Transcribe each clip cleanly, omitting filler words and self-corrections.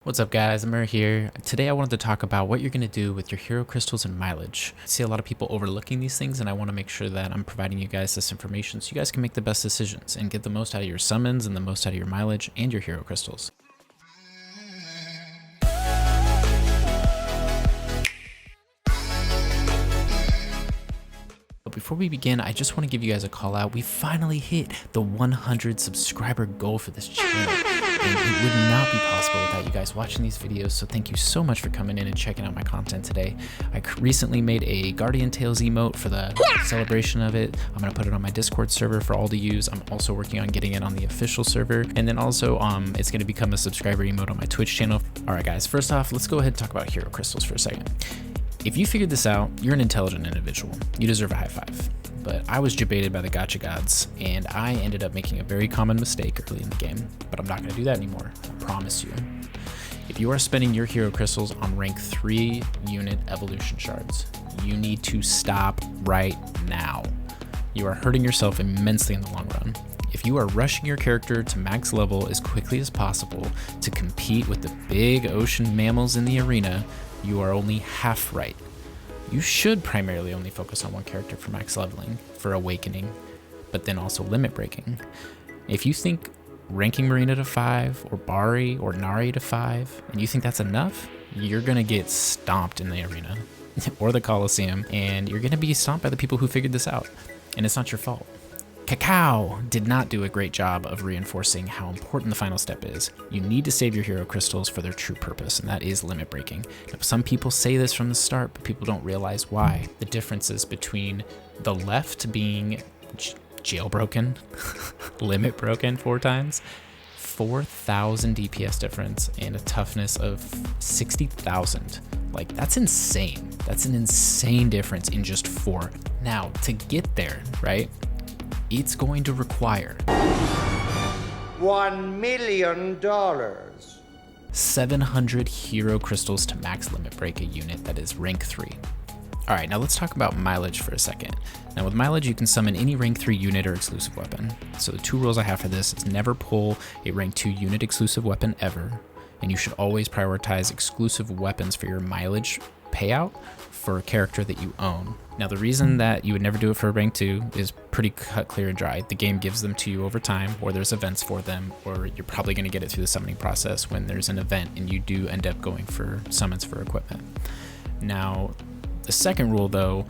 What's up guys, Amir here. Today I wanted to talk about what you're going to do with your hero crystals and mileage. I see a lot of people overlooking these things and I want to make sure that I'm providing you guys this information so you guys can make the best decisions and get the most out of your summons and the most out of your mileage and your hero crystals. But before we begin, I just want to give you guys a call out. We finally hit the 100 subscriber goal for this channel. And it would not be possible without you guys watching these videos, so thank you so much for coming in and checking out my content today. I recently made a Guardian Tales emote for the celebration of it. I'm going to put it on my Discord server for all to use. I'm also working on getting it on the official server, and then also it's going to become a subscriber emote on my Twitch channel. Alright guys, first off, let's go ahead and talk about hero crystals for a second. If you figured this out, you're an intelligent individual. You deserve a high five. But I was debated by the Gacha gods, and I ended up making a very common mistake early in the game, but I'm not going to do that anymore, I promise you. If you are spending your hero crystals on rank 3 unit evolution shards, you need to stop right now. You are hurting yourself immensely in the long run. If you are rushing your character to max level as quickly as possible to compete with the big ocean mammals in the arena, you are only half right. You should primarily only focus on one character for max leveling, for awakening, but then also limit breaking. If you think ranking Marina to 5 or Bari or Nari to 5, and you think that's enough, you're gonna get stomped in the arena or the Coliseum, and you're gonna be stomped by the people who figured this out, and it's not your fault. Cacao did not do a great job of reinforcing how important the final step is. You need to save your hero crystals for their true purpose, and that is limit breaking. Now, some people say this from the start, but people don't realize why. The differences between the left being jailbroken, limit broken 4 times, 4,000 DPS difference, and a toughness of 60,000. Like, that's insane. That's an insane difference in just 4. Now, to get there, right? It's going to require $1 million. 700 hero crystals to max limit break a unit that is rank 3. Alright, now let's talk about mileage for a second. Now with mileage, you can summon any rank 3 unit or exclusive weapon. So the 2 rules I have for this is never pull a rank 2 unit exclusive weapon ever, and you should always prioritize exclusive weapons for your mileage payout for a character that you own. Now the reason that you would never do it for rank 2 is pretty cut, clear and dry. The game gives them to you over time, or there's events for them, or you're probably going to get it through the summoning process when there's an event and you do end up going for summons for equipment. Now the second rule though,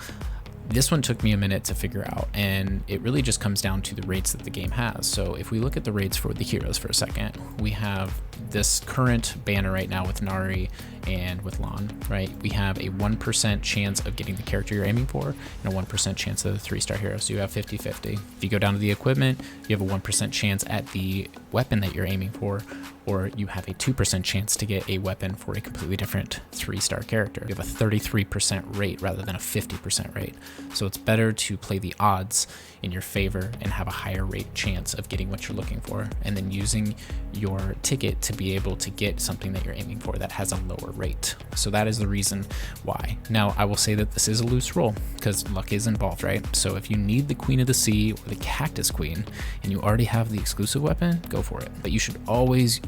this one took me a minute to figure out, and it really just comes down to the rates that the game has. So if we look at the rates for the heroes for a second, we have this current banner right now with Nari and with Lan, right? We have a 1% chance of getting the character you're aiming for and a 1% chance of the 3-star hero. So you have 50-50. If you go down to the equipment, you have a 1% chance at the weapon that you're aiming for, or you have a 2% chance to get a weapon for a completely different 3-star character. You have a 33% rate rather than a 50% rate. So it's better to play the odds in your favor and have a higher rate chance of getting what you're looking for, and then using your ticket to be able to get something that you're aiming for that has a lower rate. So that is the reason why. Now I will say that this is a loose roll because luck is involved, right? So if you need the Queen of the Sea or the Cactus Queen and you already have the exclusive weapon, go for it. But you should always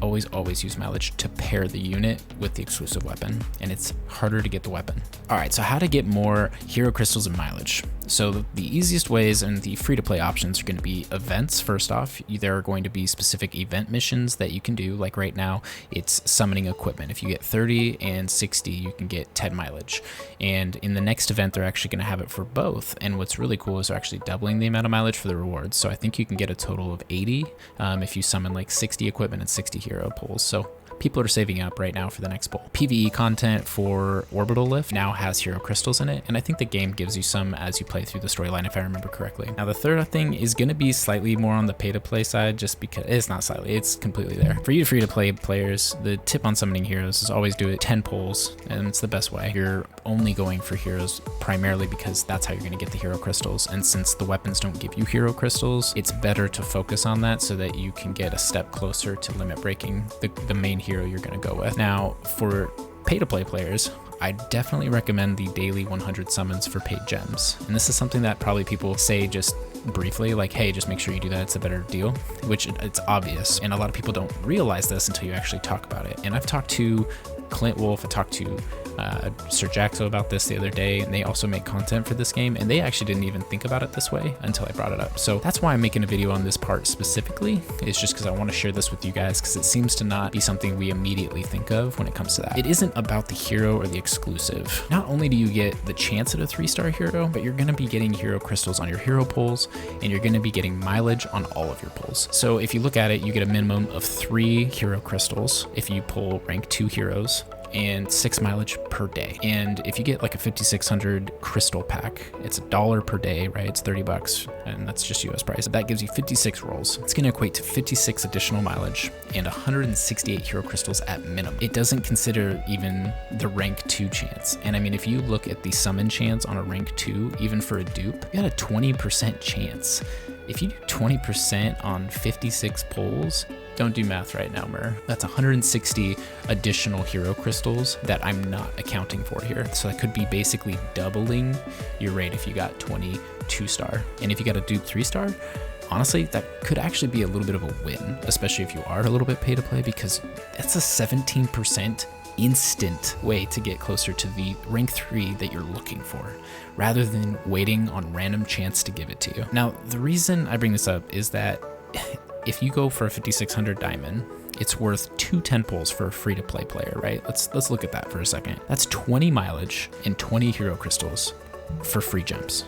use mileage to pair the unit with the exclusive weapon, and it's harder to get the weapon. All right, so how to get more hero crystals and mileage. So the easiest ways and the free-to-play options are going to be events. First off, there are going to be specific event missions that you can do. Like right now, it's summoning equipment. If you get 30 and 60, you can get 10 mileage. And in the next event, they're actually going to have it for both. And what's really cool is they're actually doubling the amount of mileage for the rewards. So I think you can get a total of 80 if you summon like 60 equipment and 60 hero pulls. So people are saving up right now for the next pull. PvE content for Orbital Lift now has hero crystals in it, and I think the game gives you some as you play through the storyline, if I remember correctly. Now the third thing is going to be slightly more on the pay-to-play side, just because it's not slightly, it's completely there. For you free-to-play players, the tip on summoning heroes is always do it 10 pulls, and it's the best way. You're only going for heroes primarily because that's how you're going to get the hero crystals, and since the weapons don't give you hero crystals, it's better to focus on that so that you can get a step closer to limit breaking the main hero you're going to go with. Now for pay-to-play players, I definitely recommend the daily 100 summons for paid gems. And this is something that probably people say just briefly, like, hey, just make sure you do that, it's a better deal, which it's obvious. And a lot of people don't realize this until you actually talk about it. And I've talked to Clint Wolf, I talked to Sir Jaxo about this the other day, and they also make content for this game, and they actually didn't even think about it this way until I brought it up. So that's why I'm making a video on this part specifically. It's just because I want to share this with you guys, because it seems to not be something we immediately think of when it comes to that. It isn't about the hero or the exclusive. Not only do you get the chance at a 3-star hero, but you're going to be getting hero crystals on your hero pulls, and you're going to be getting mileage on all of your pulls. So if you look at it, you get a minimum of 3 hero crystals if you pull rank 2 heroes, and 6 mileage per day. And if you get like a 5600 crystal pack, it's $1 per day, right? It's 30 bucks, and that's just US price. That gives you 56 rolls. It's gonna equate to 56 additional mileage and 168 hero crystals at minimum. It doesn't consider even the rank 2 chance. And I mean, if you look at the summon chance on a rank 2, even for a dupe, you got a 20% chance. If you do 20% on 56 pulls, don't do math right now, Mur. That's 160 additional hero crystals that I'm not accounting for here. So that could be basically doubling your rate if you got 22-star. And if you got a dupe 3-star, honestly, that could actually be a little bit of a win, especially if you are a little bit pay to play, because that's a 17% instant way to get closer to the rank 3 that you're looking for, rather than waiting on random chance to give it to you. Now, the reason I bring this up is that if you go for a 5600 diamond, it's worth 2 10 pulls for a free-to-play player, right? Let's look at that for a second. That's 20 mileage and 20 hero crystals for free gems.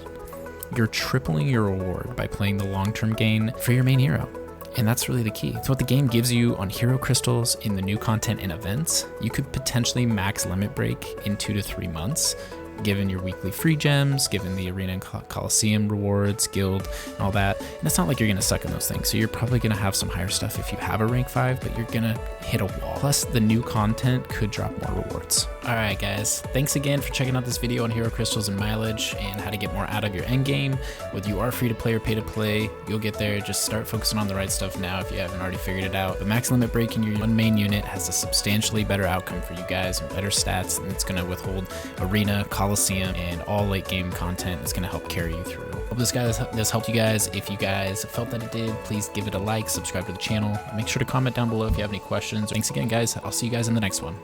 You're tripling your reward by playing the long-term gain for your main hero. And that's really the key. It's what the game gives you on hero crystals in the new content and events. You could potentially max limit break in 2 to 3 months, given your weekly free gems, given the arena and coliseum rewards, guild, and all that. And it's not like you're gonna suck in those things. So you're probably gonna have some higher stuff if you have a rank 5, but you're gonna hit a wall. Plus, the new content could drop more rewards. All right, guys, thanks again for checking out this video on hero crystals and mileage and how to get more out of your end game. Whether you are free to play or pay to play, you'll get there. Just start focusing on the right stuff now if you haven't already figured it out. The max limit break in your one main unit has a substantially better outcome for you guys and better stats, and it's gonna withhold arena, coliseum, and all late game content is gonna help carry you through. Hope this helped you guys. If you guys felt that it did, please give it a like, subscribe to the channel. Make sure to comment down below if you have any questions. Thanks again, guys. I'll see you guys in the next one.